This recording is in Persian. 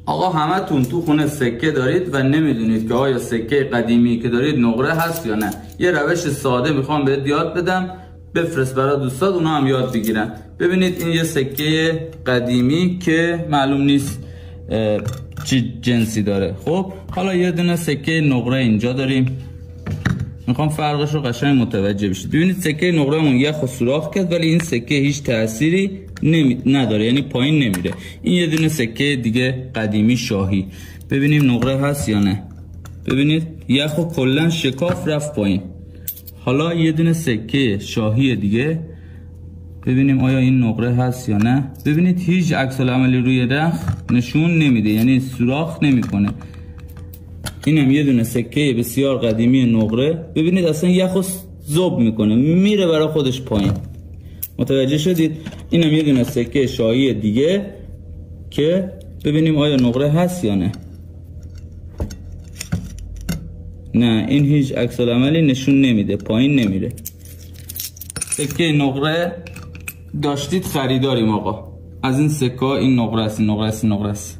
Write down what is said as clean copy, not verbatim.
آقا همتون تو خونه سکه دارید و نمیدونید که آیا سکه قدیمی که دارید نقره هست یا نه. یه روش ساده میخوام بهت یاد بدم، بفرست برای دوستات اونا هم یاد بگیرن. ببینید این یه سکه قدیمی که معلوم نیست چی جنسی داره. خب حالا یه دونه سکه نقره اینجا داریم، میخوام فرقش رو قشنگ متوجه بشید. ببینید سکه نقرهمون یخو سوراخ کرد ولی این سکه هیچ تأثیری نداره، یعنی پایین نمیره. این یه دونه سکه دیگه قدیمی شاهی، ببینیم نقره هست یا نه. ببینید یخو کلا شکاف رفت پایین. حالا یه دونه سکه شاهی دیگه، ببینیم آیا این نقره هست یا نه. ببینید هیچ عکس العملی روی رخ نشون نمیده، یعنی سوراخ نمیکنه. اینم یه دونه سکه بسیار قدیمی نقره، ببینید اصلا یخو ذوب میکنه، میره برای خودش پایین. متوجه شدید؟ اینم یه دونه سکه شاهی دیگه که ببینیم آیا نقره هست یا نه. نه، این هیچ عکس العملی نشون نمیده، پایین نمیره. سکه نقره داشتید خریداریم آقا. از این سکه این نقره است، این نقره است، این نقره است.